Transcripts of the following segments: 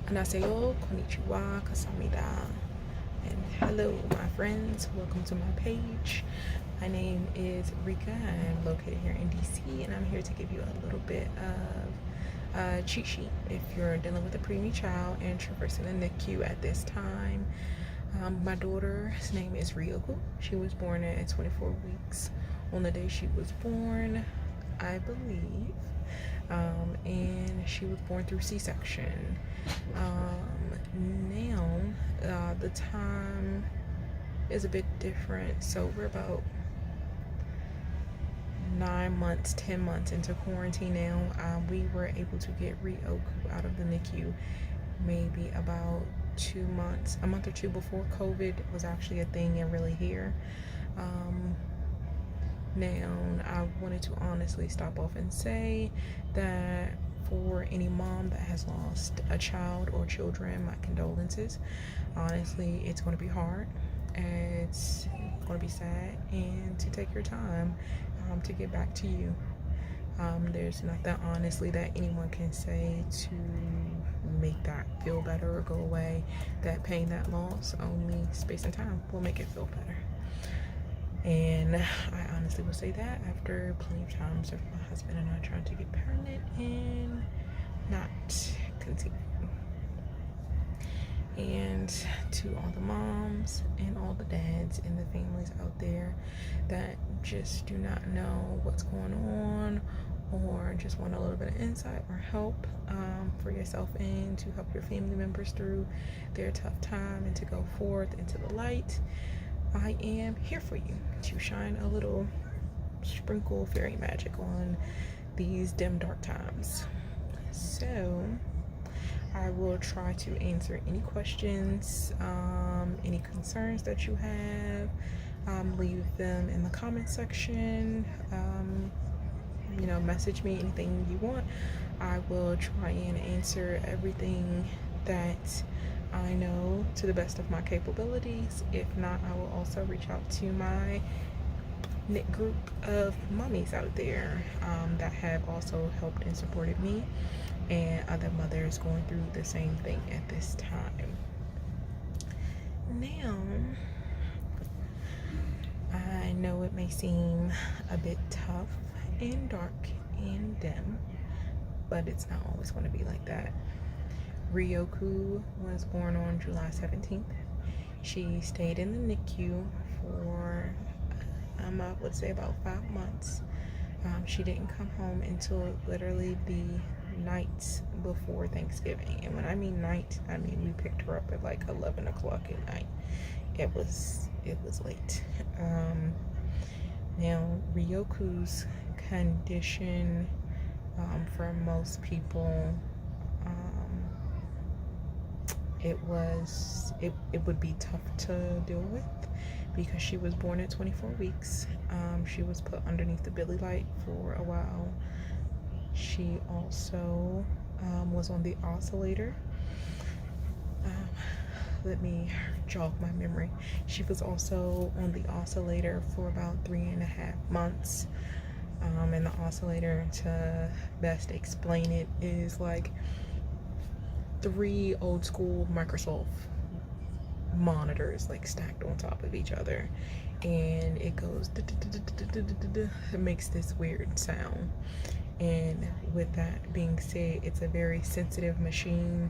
Annyeonghaseyo, konnichiwa, kasamida, and hello, my friends. Welcome to my page. My name is Rika. I'm located here in DC, and I'm here to give you a little bit of a cheat sheet if you're dealing with a preemie child and traversing the NICU at this time. My daughter's name is Ryoku. She was born at 24 weeks on the day she was born, I believe. And she was born through C-section. Now, the time is a bit different. So we're about 9 months, 10 months into quarantine now. We were able to get Ryoku out of the NICU maybe about 2 months, a month or two before COVID was actually a thing and really here. Now, I wanted to honestly stop off and say that for any mom that has lost a child or children, my condolences. Honestly, it's going to be hard. It's going to be sad, and to take your time to get back to you. There's nothing honestly that anyone can say to make that feel better or go away. That pain, that loss, only space and time will make it feel better. And I honestly will say that after plenty of times of my husband and I trying to get pregnant and not continue. And to all the moms and all the dads and the families out there that just do not know what's going on or just want a little bit of insight or help for yourself and to help your family members through their tough time and to go forth into the light, I am here for you to shine a little sprinkle fairy magic on these dim dark times. So I will try to answer any questions, any concerns that you have. Leave them in the comment section. Message me anything you want. I will try and answer everything that I know to the best of my capabilities. If not, I will also reach out to my knit group of mommies out there that have also helped and supported me and other mothers going through the same thing at this time. Now, I know it may seem a bit tough and dark and dim, but it's not always going to be like that. Ryoku was born on July 17th. She stayed in the NICU for, I would say, about 5 months. She didn't come home until literally the night before Thanksgiving. And when I mean night, I mean we picked her up at like 11 o'clock at night. It was late. Now, Ryoku's condition, for most people, it would be tough to deal with because she was born at 24 weeks. She was put underneath the Billy light for a while. She also was on the oscillator. Let me jog my memory. She was also on the oscillator for about 3.5 months. And the oscillator, to best explain it, is like 3 old school Microsoft monitors like stacked on top of each other, and it goes it makes this weird sound. And with that being said, it's a very sensitive machine,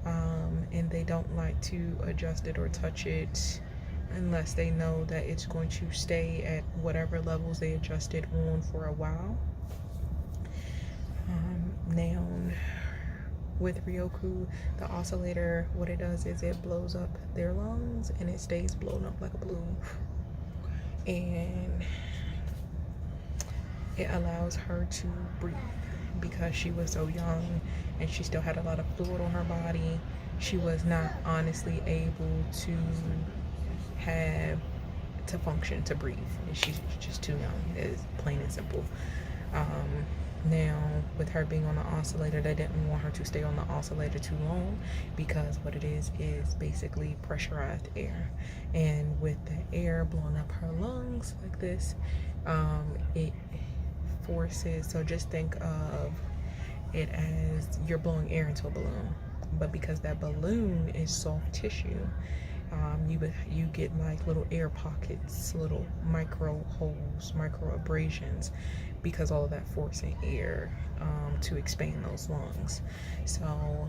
and they don't like to adjust it or touch it unless they know that it's going to stay at whatever levels they adjust it on for a while. Now, with Ryoku, the oscillator, what it does is it blows up their lungs and it stays blown up like a balloon. And it allows her to breathe because she was so young and she still had a lot of fluid on her body. She was not honestly able to function, to breathe. She's just too young. It's plain and simple. Now, with her being on the oscillator, they didn't want her to stay on the oscillator too long because what it is basically pressurized air. And with the air blowing up her lungs like this, it forces, so just think of it as you're blowing air into a balloon. but because that balloon is soft tissue, you get like little air pockets, little micro holes, micro abrasions, because all of that forcing air to expand those lungs. So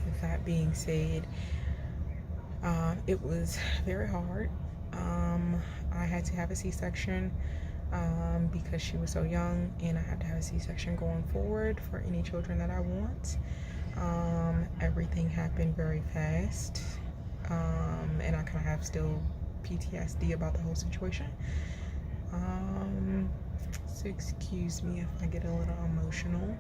with that being said, it was very hard. I had to have a C-section because she was so young, and I had to have a C-section going forward for any children that I want. Everything happened very fast, and I kind of have still PTSD about the whole situation. So excuse me if I get a little emotional.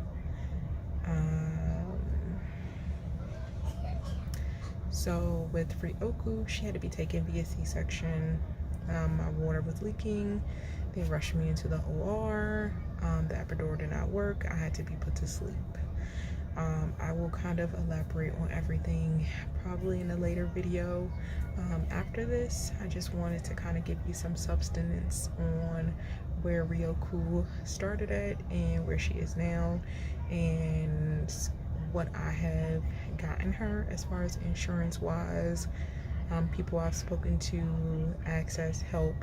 So with Ryoku, she had to be taken via C-section. My water was leaking. They rushed me into the OR. The epidural did not work. I had to be put to sleep. I will kind of elaborate on everything probably in a later video. After this, I just wanted to kind of give you some substance on where Ryoku started at and where she is now, and what I have gotten her as far as insurance wise, people I've spoken to, access, help,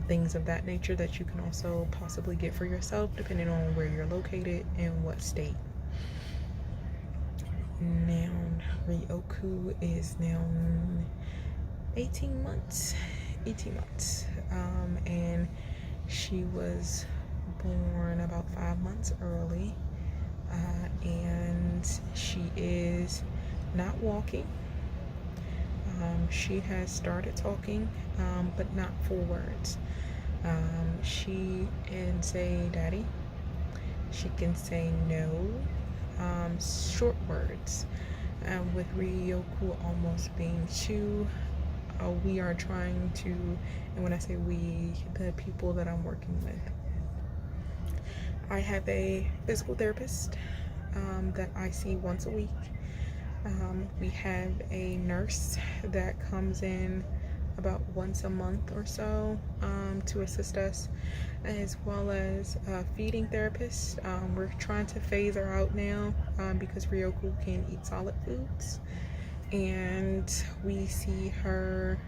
things of that nature that you can also possibly get for yourself depending on where you're located and what state. Now Ryoku is now 18 months, and she was born about 5 months early, and she is not walking. She has started talking, but not full words. She can say daddy, she can say no, short words. With Ryoku almost being 2, we are trying to, and when I say we, the people that I'm working with, I have a physical therapist that I see once a week. We have a nurse that comes in about once a month or so to assist us, as well as a feeding therapist. We're trying to phase her out now because Ryoku can eat solid foods, and we see her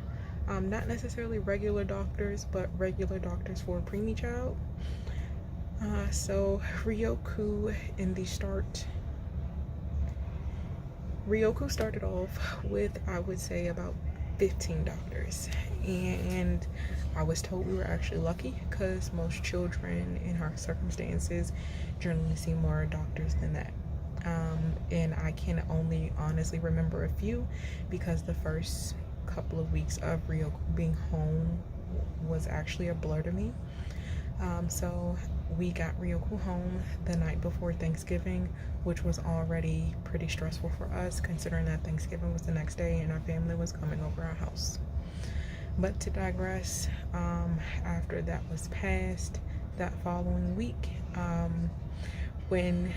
not necessarily regular doctors, but regular doctors for a preemie child. So Ryoku Ryoku started off with, I would say, about 15 doctors, and I was told we were actually lucky because most children in her circumstances generally see more doctors than that. And I can only honestly remember a few because the first couple of weeks of Ryoku being home was actually a blur to me. So we got Ryoku home the night before Thanksgiving, which was already pretty stressful for us considering that Thanksgiving was the next day and our family was coming over our house. But to digress, after that was passed, that following week, when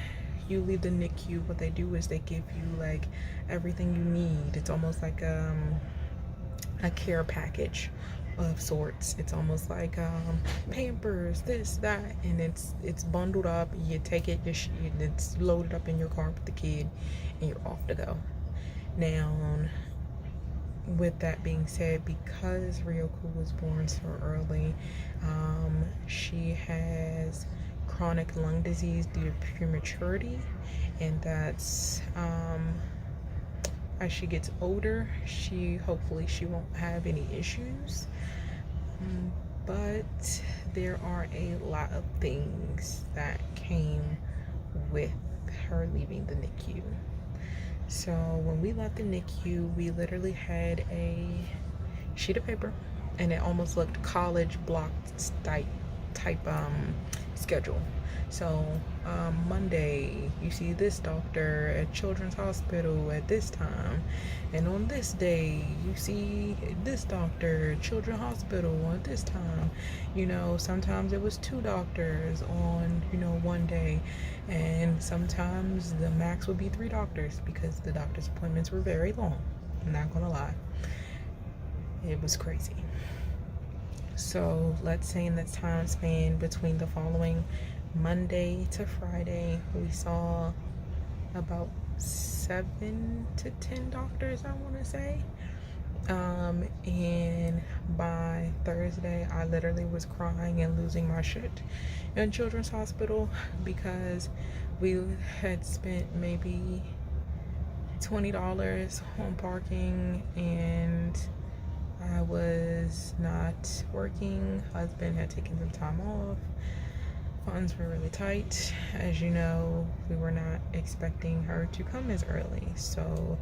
you leave the NICU, what they do is they give you like everything you need. It's almost like a care package of sorts. It's almost like Pampers, this, that, and it's bundled up. You take it, it's loaded up in your car with the kid, and you're off to go. Now, with that being said, because Ryoku was born so early, she has chronic lung disease due to prematurity, and that's as she gets older, hopefully she won't have any issues, but there are a lot of things that came with her leaving the NICU. So when we left the NICU, we literally had a sheet of paper, and it almost looked college block type schedule. So Monday you see this doctor at Children's Hospital at this time, and on this day you see this doctor at Children's Hospital at this time. You know, sometimes it was 2 doctors on, you know, one day, and sometimes the max would be 3 doctors because the doctor's appointments were very long. I'm not gonna lie, it was crazy. So let's say in the time span between the following Monday to Friday, we saw about 7 to 10 doctors, I want to say. And by Thursday, I literally was crying and losing my shit in Children's Hospital because we had spent maybe $20 on parking, and I was not working. Husband had taken some time off. Funds were really tight. As you know, we were not expecting her to come as early, so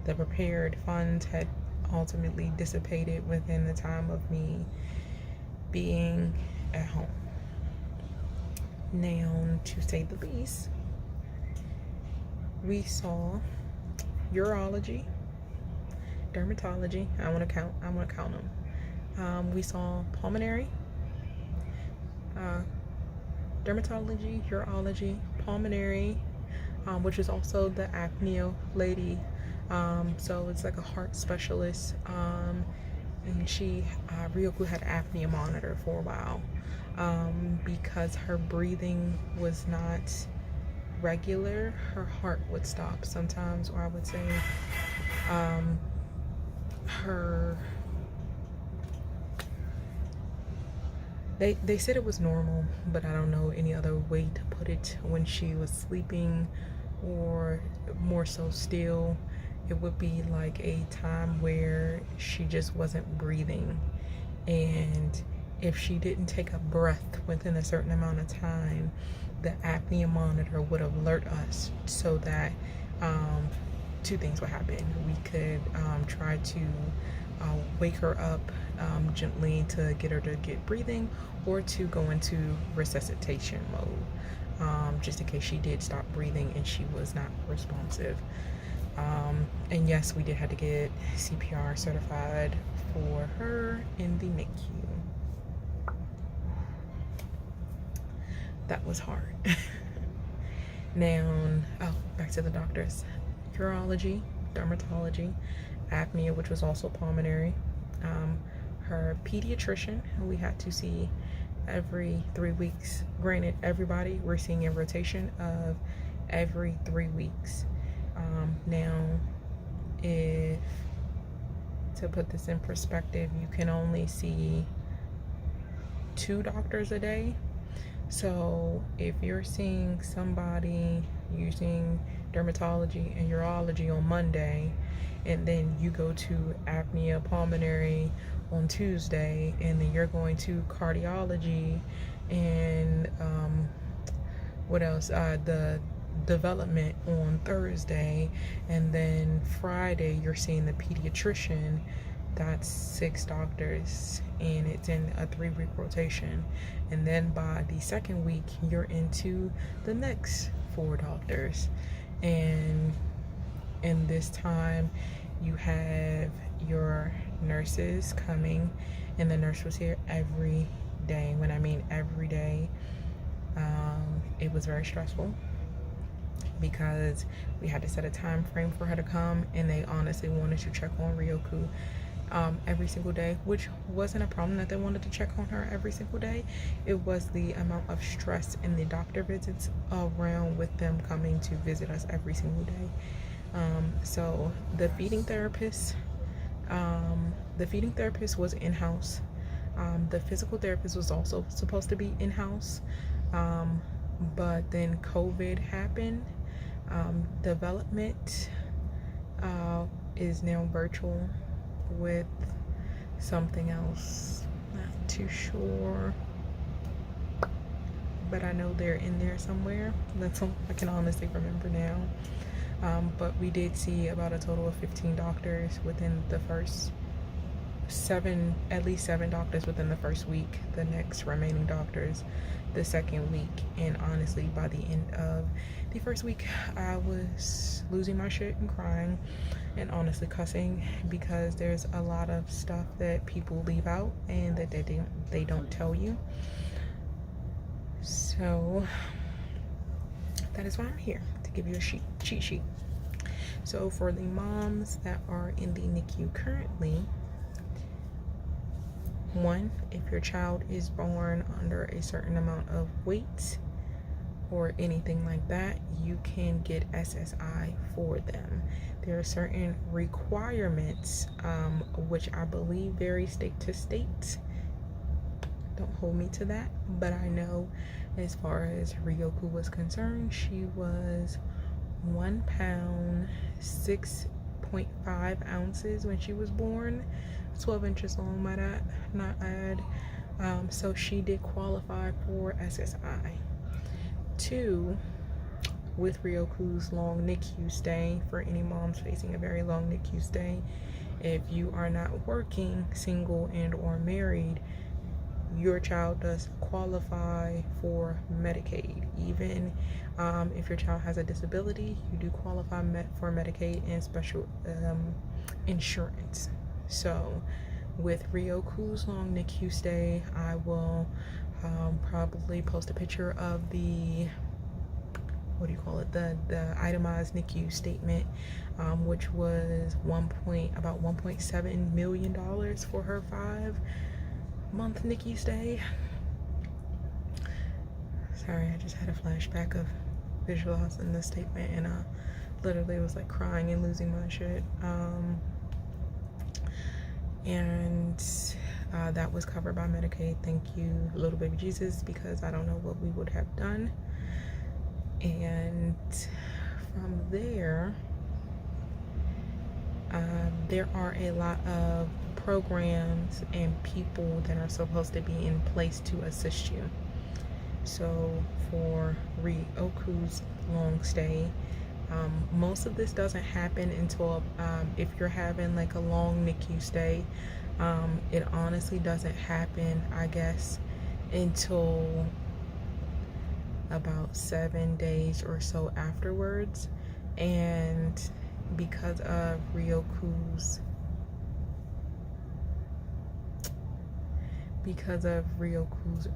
the prepared funds had ultimately dissipated within the time of me being at home. Now, to say the least, we saw urology, dermatology. I want to count them. We saw pulmonary, dermatology, urology, pulmonary, which is also the apnea lady. So it's like a heart specialist. And Ryoku had apnea monitor for a while, because her breathing was not regular. Her heart would stop sometimes, or I would say, they said it was normal, but I don't know any other way to put it. When she was sleeping, or more so still, it would be like a time where she just wasn't breathing, and if she didn't take a breath within a certain amount of time, the apnea monitor would alert us, so that two things would happen. We could try to wake her up gently to get her to get breathing, or to go into resuscitation mode, just in case she did stop breathing and she was not responsive. And yes, we did have to get CPR certified for her in the NICU. That was hard. Now, back to the doctors. Urology, dermatology, apnea, which was also pulmonary. Her pediatrician, who we had to see every 3 weeks. Granted, everybody we're seeing in rotation of every 3 weeks. Now, if to put this in perspective, you can only see 2 doctors a day. So if you're seeing somebody using dermatology and urology on Monday, and then you go to apnea pulmonary on Tuesday, and then you're going to cardiology and what else, the development on Thursday, and then Friday you're seeing the pediatrician, that's 6 doctors, and it's in a 3-week rotation. And then by the 2nd week, you're into the next 4 doctors. And in this time, you have your nurses coming, and the nurse was here every day. When I mean every day, it was very stressful, because we had to set a time frame for her to come, and they honestly wanted to check on Ryoku every single day, which wasn't a problem that they wanted to check on her every single day. It was the amount of stress in the doctor visits around with them coming to visit us every single day. So the feeding therapist was in-house. The physical therapist was also supposed to be in-house, but then COVID happened. Development is now virtual with something else. Not too sure, but I know they're in there somewhere. That's all I can honestly remember now. But we did see about a total of 15 doctors within the first 7, at least 7 doctors within the first week. The next remaining doctors the 2nd week. And honestly, by the end of the first week, I was losing my shit and crying, and honestly cussing, because there's a lot of stuff that people leave out and that they don't tell you. So that is why I'm here, to give you a cheat sheet. So for the moms that are in the NICU currently, 1, if your child is born under a certain amount of weight, or anything like that, you can get SSI for them. There are certain requirements, which I believe vary state to state. Don't hold me to that, but I know as far as Ryoku was concerned, she was 1 pound 6.5 ounces when she was born, 12 inches long, might I not add. So she did qualify for SSI. 2, with Ryoku's long NICU stay, for any moms facing a very long NICU stay, if you are not working, single and or married, your child does qualify for Medicaid. Even if your child has a disability, you do qualify for Medicaid and special insurance. So with Ryoku's long NICU stay, I will probably post a picture of the, what do you call it, the itemized NICU statement, which was about $1.7 million for her 5-month NICU stay. Sorry, I just had a flashback of visualizing the statement, and I literally was like crying and losing my shit. And that was covered by Medicaid. Thank you, little baby Jesus, because I don't know what we would have done. And from there, there are a lot of programs and people that are supposed to be in place to assist you. So for Ryoku's long stay, most of this doesn't happen until if you're having like a long NICU stay, it honestly doesn't happen, I guess, until about 7 days or so afterwards. And because of Ryoku's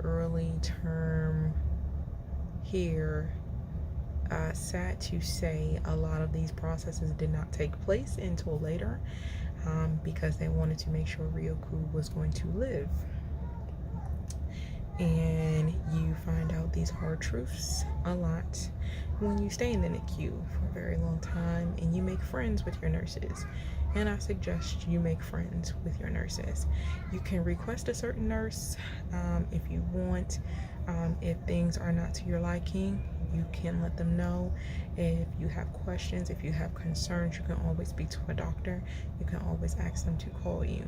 early term here, sad to say, a lot of these processes did not take place until later, because they wanted to make sure Ryoku was going to live. And you find out these hard truths a lot when you stay in the NICU for a very long time, and you make friends with your nurses. And I suggest you make friends with your nurses. You can request a certain nurse if you want. If things are not to your liking, you can let them know. If you have questions, if you have concerns, you can always speak to a doctor. You can always ask them to call you.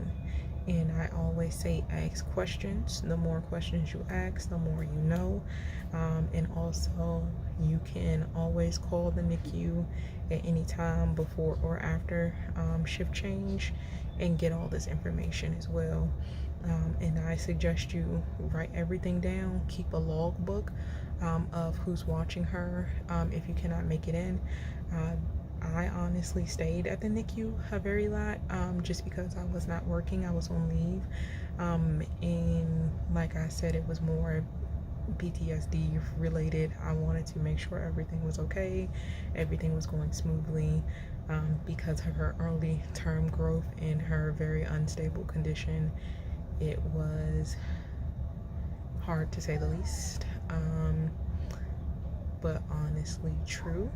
And I always say ask questions. The more questions you ask, the more you know. And also, you can always call the NICU at any time before or after shift change and get all this information as well. And I suggest you write everything down. Keep a logbook of who's watching her if you cannot make it in. I honestly stayed at the NICU a very lot, just because I was not working. I was on leave. And like I said, it was more PTSD related. I wanted to make sure everything was okay, everything was going smoothly, because of her early term growth and her very unstable condition. It was hard to say the least, but honestly true.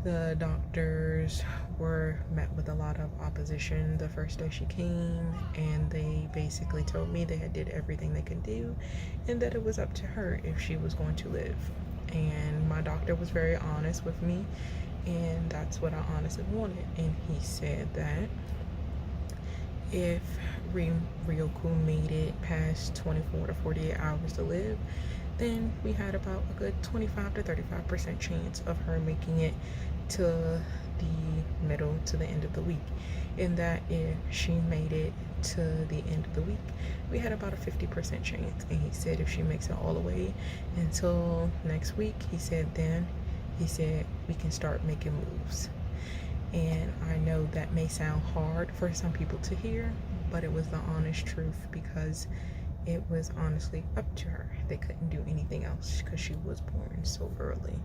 The doctors were met with a lot of opposition the first day she came, and they basically told me they had did everything they could do and that it was up to her if she was going to live. And my doctor was very honest with me, and that's what I honestly wanted. And he said that if Ryoku made it past 24 to 48 hours to live, then we had about a good 25 to 35% chance of her making it to the middle to the end of the week. And that if she made it to the end of the week, we had about a 50% chance. And he said if she makes it all the way until next week, he said we can start making moves. And I know that may sound hard for some people to hear, but it was the honest truth, because it was honestly up to her. They couldn't do anything else because she was born so early.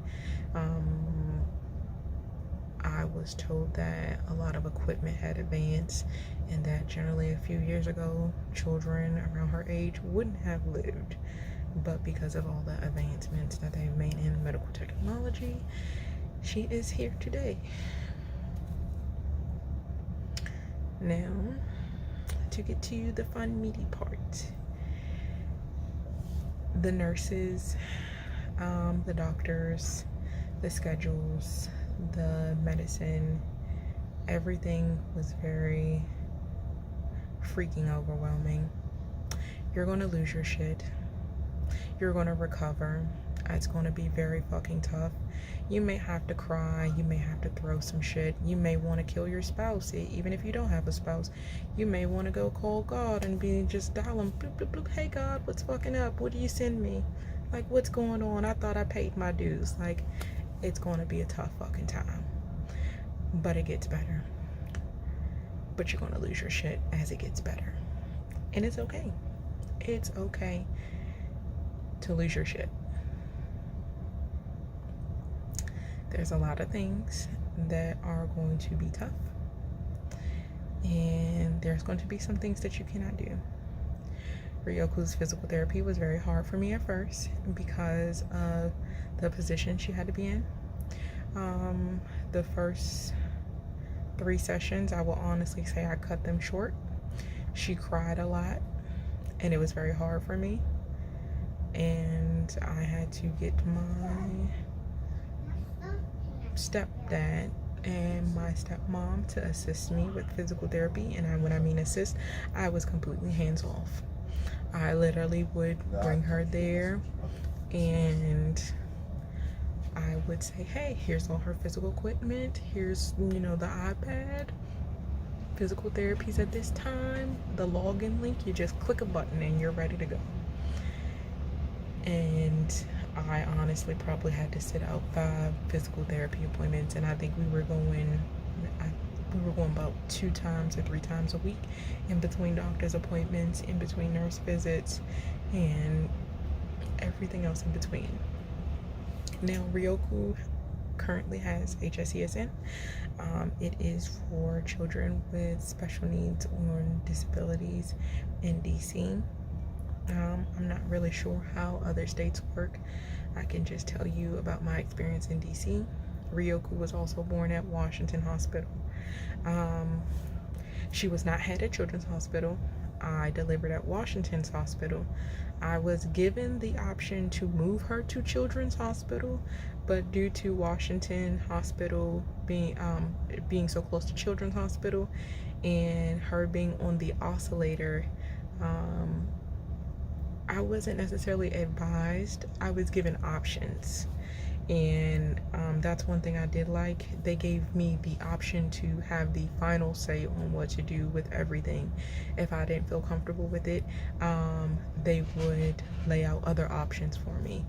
I was told that a lot of equipment had advanced, and that generally a few years ago, children around her age wouldn't have lived. but because of all the advancements that they've made in medical technology, she is here today. Now, to get to the fun, meaty part. The nurses, the doctors, the schedules, the medicine, everything was very freaking overwhelming. You're going to lose your shit. You're going to recover. It's going to be very fucking tough. You may have to cry. You may have to throw some shit. You may want to kill your spouse. Even if you don't have a spouse, you may want to go call God and be just dialing, bloop, bloop, bloop. Hey God, what's fucking up? What do you send me? Like, what's going on? I thought I paid my dues. Like, it's going to be a tough fucking time. But it gets better. But you're going to lose your shit as it gets better. And it's okay. It's okay to lose your shit. There's a lot of things that are going to be tough, and there's going to be some things that you cannot do. Ryoku's physical therapy was very hard for me at first because of the position she had to be in. The first 3 sessions, I will honestly say I cut them short. She cried a lot, and it was very hard for me. And I had to get my stepdad and my stepmom to assist me with physical therapy. And when I mean assist, I was completely hands off. I literally would bring her there and I would say, hey, here's all her physical equipment. Here's, the iPad. Physical therapies at this time. The login link, you just click a button and you're ready to go. And I honestly probably had to sit out 5 physical therapy appointments, and I think we were going about 2 times or 3 times a week in between doctor's appointments, in between nurse visits, and everything else in between. Now, Ryoku currently has HSESN. It is for children with special needs or disabilities in DC. I'm not really sure how other states work. I can just tell you about my experience in DC. Ryoku was also born at Washington Hospital. She was not had at Children's Hospital. I delivered at Washington's Hospital. I was given the option to move her to Children's Hospital, but due to Washington Hospital being so close to Children's Hospital and her being on the oscillator, I wasn't necessarily advised. I was given options, and that's one thing I did like. They gave me the option to have the final say on what to do with everything. If I didn't feel comfortable with it, they would lay out other options for me.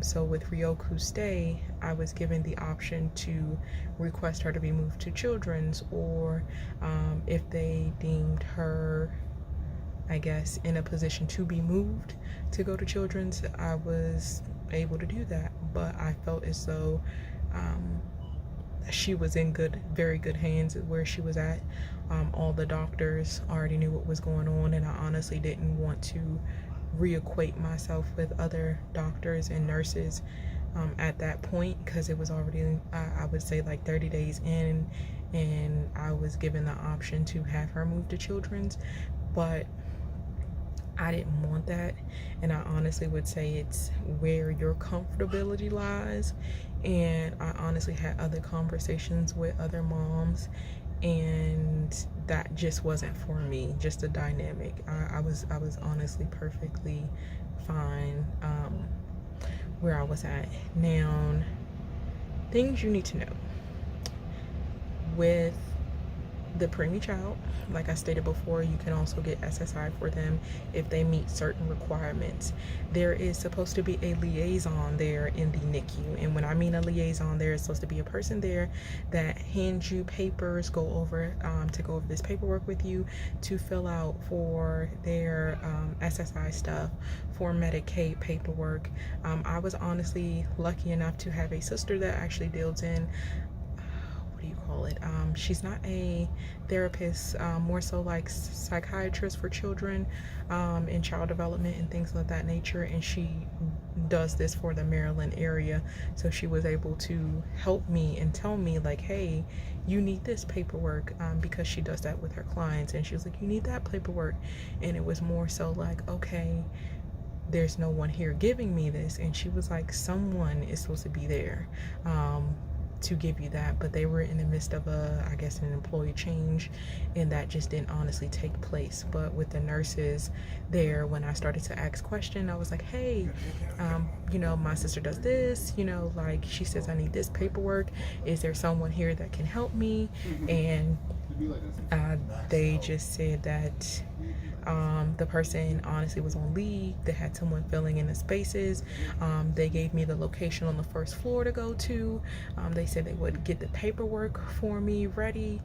So with Ryoku's stay, I was given the option to request her to be moved to Children's, or if they deemed her, I guess, in a position to be moved to go to Children's, I was able to do that. But I felt as though she was in very good hands where she was at. All the doctors already knew what was going on, and I honestly didn't want to reacquaint myself with other doctors and nurses at that point, because it was already, I would say, like 30 days in, and I was given the option to have her moved to Children's. But I didn't want that, and I honestly would say it's where your comfortability lies. And I honestly had other conversations with other moms, and that just wasn't for me. Just the dynamic. I was honestly perfectly fine where I was at. Now, things you need to know with the preemie child, like I stated before, you can also get SSI for them if they meet certain requirements. There is supposed to be a liaison there in the NICU, and when I mean a liaison, there is supposed to be a person there that hands you papers, to go over this paperwork with you to fill out for their SSI stuff, for Medicaid paperwork. I was honestly lucky enough to have a sister that actually deals in what do you call it? She's not a therapist, more so like psychiatrist for children, in child development and things of that nature. And she does this for the Maryland area. So she was able to help me and tell me like, hey, you need this paperwork, because she does that with her clients. And she was like, you need that paperwork. And it was more so like, okay, there's no one here giving me this. And she was like, someone is supposed to be there to give you that, but they were in the midst of I guess an employee change, and that just didn't honestly take place. But with the nurses there, when I started to ask questions, I was like, hey, my sister does this, like she says I need this paperwork, is there someone here that can help me? And they just said that the person honestly was on leave. They had someone filling in the spaces. They gave me the location on the first floor to go to. They said they would get the paperwork for me ready.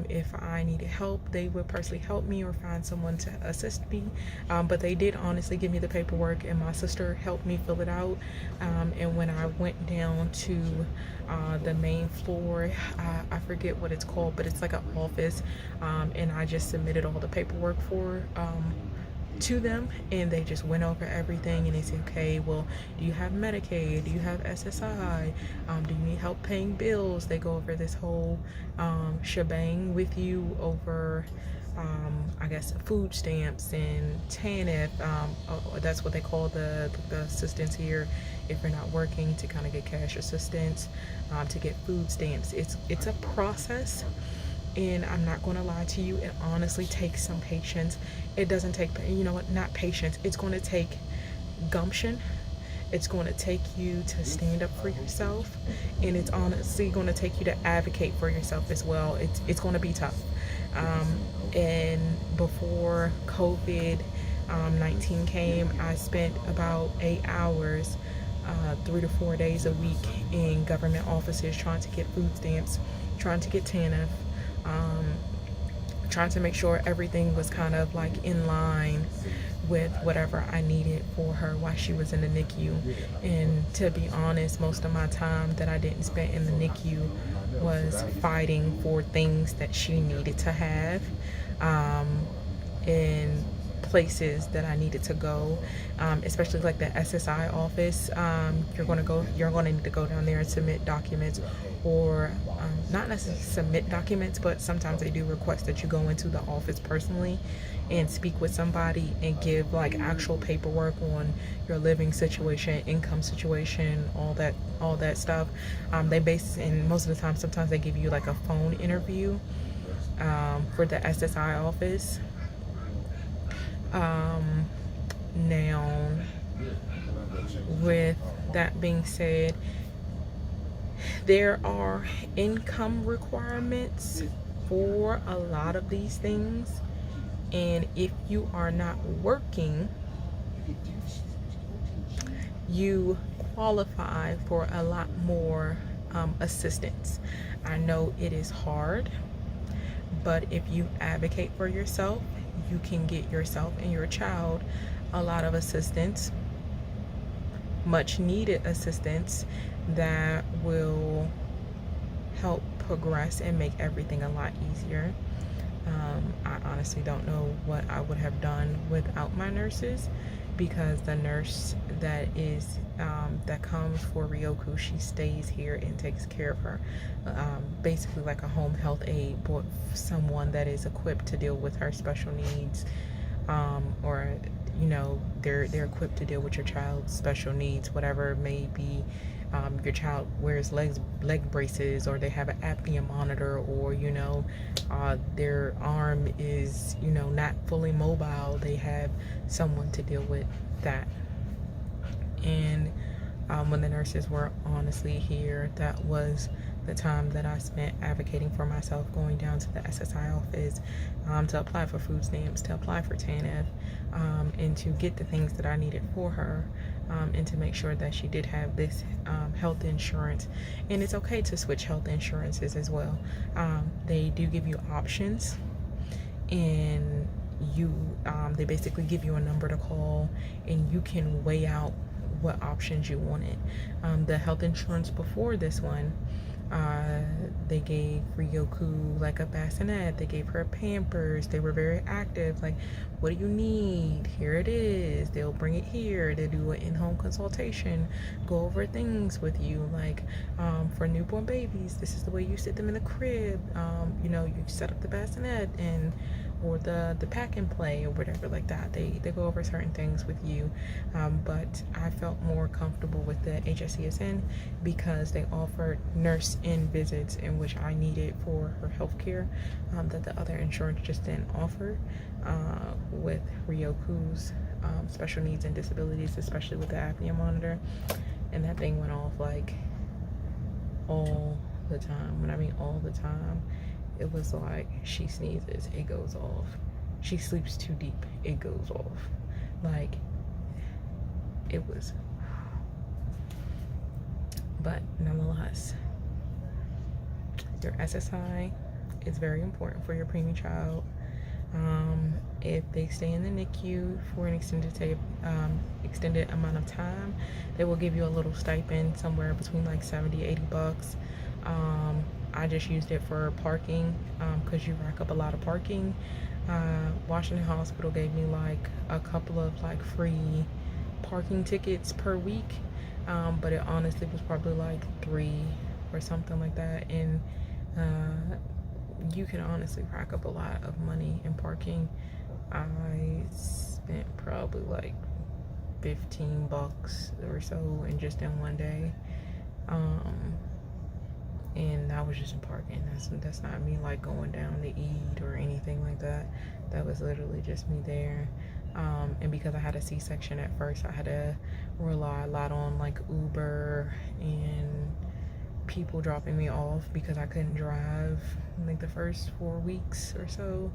If I needed help, they would personally help me or find someone to assist me. But they did honestly give me the paperwork, and my sister helped me fill it out. And when I went down to the main floor, I forget what it's called, but it's like an office, and I just submitted all the paperwork to them, and they just went over everything, and they said, okay, well, do you have Medicaid, do you have SSI, do you need help paying bills? They go over this whole shebang with you over I guess food stamps and TANF. That's what they call the assistance here if you're not working, to kind of get cash assistance, to get food stamps. It's a process, and I'm not going to lie to you, it honestly takes some patience. It doesn't take, not patience, it's going to take gumption. It's going to take you to stand up for yourself, and it's honestly going to take you to advocate for yourself as well. It's going to be tough. And before COVID-19 came, I spent about 8 hours, 3 to 4 days a week in government offices trying to get food stamps, trying to get TANF, trying to make sure everything was kind of like in line with whatever I needed for her while she was in the NICU. And to be honest, most of my time that I didn't spend in the NICU was fighting for things that she needed to have, in places that I needed to go, especially like the SSI office. You're going to need to go down there and submit documents, or not necessarily submit documents, but sometimes they do request that you go into the office personally and speak with somebody and give like actual paperwork on your living situation, income situation, all that stuff. And most of the time, sometimes they give you like a phone interview for the SSI office. Now, with that being said, there are income requirements for a lot of these things, and if you are not working, you qualify for a lot more assistance. I know it is hard, but if you advocate for yourself, you can get yourself and your child a lot of assistance, much needed assistance, that will help progress and make everything a lot easier. I honestly don't know what I would have done without my nurses, because the nurse that comes for Ryoku, she stays here and takes care of her, basically like a home health aide, but someone that is equipped to deal with her special needs, or they're equipped to deal with your child's special needs, whatever it may be. Your child wears leg braces, or they have an apnea monitor, or their arm is not fully mobile. They have someone to deal with that. And when the nurses were honestly here, that was the time that I spent advocating for myself, going down to the SSI office to apply for food stamps, to apply for TANF, and to get the things that I needed for her, and to make sure that she did have this health insurance. And it's okay to switch health insurances as well. They do give you options, and they basically give you a number to call, and you can weigh out what options you wanted. The health insurance before this one, They gave Ryoku like a bassinet. They gave her Pampers. They were very active. Like, what do you need? Here it is. They'll bring it here. They do an in-home consultation, go over things with you. Like, for newborn babies, this is the way you sit them in the crib. You know, you set up the bassinet or the pack and play or whatever like that. They go over certain things with you, but I felt more comfortable with the HSCSN because they offered nurse-in visits, in which I needed for her healthcare, that the other insurance just didn't offer, with Ryoku's special needs and disabilities, especially with the apnea monitor. And that thing went off like all the time. When I mean all the time, it was like she sneezes, it goes off. She sleeps too deep, it goes off. Like, it was. But nonetheless, your SSI is very important for your preemie child. If they stay in the NICU for an extended amount of time, they will give you a little stipend, somewhere between like 70, 80 bucks. I just used it for parking, because you rack up a lot of parking. Washington Hospital gave me like a couple of like free parking tickets per week, but it honestly was probably like 3 or something like that. And you can honestly rack up a lot of money in parking. I spent probably like 15 bucks or so in just in one day, and that was just in parking. That's not me like going down to eat or anything like that. That was literally just me there. And because I had a C-section at first, I had to rely a lot on like Uber and people dropping me off because I couldn't drive like the first 4 weeks or so.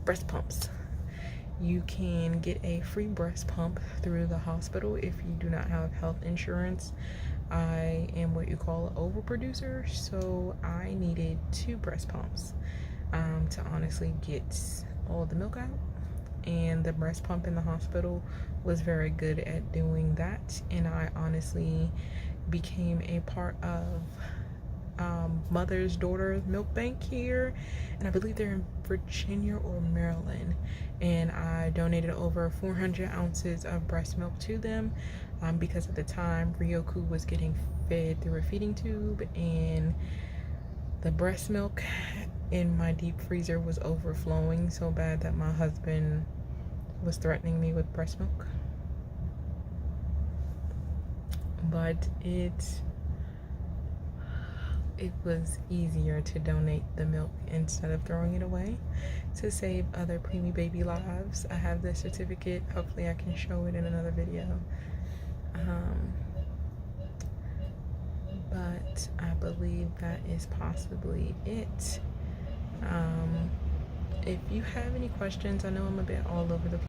Breast pumps. You can get a free breast pump through the hospital if you do not have health insurance. I am what you call an overproducer, so I needed 2 breast pumps to honestly get all the milk out. And the breast pump in the hospital was very good at doing that, and I honestly became a part of Mother's Daughter Milk Bank here, and I believe they're in Virginia or Maryland, and I donated over 400 ounces of breast milk to them, because at the time Ryoku was getting fed through a feeding tube, and the breast milk in my deep freezer was overflowing so bad that my husband was threatening me with breast milk. But it was easier to donate the milk instead of throwing it away to save other preemie baby lives. I have the certificate. Hopefully I can show it in another video. But I believe that is possibly it. If you have any questions, I know I'm a bit all over the place.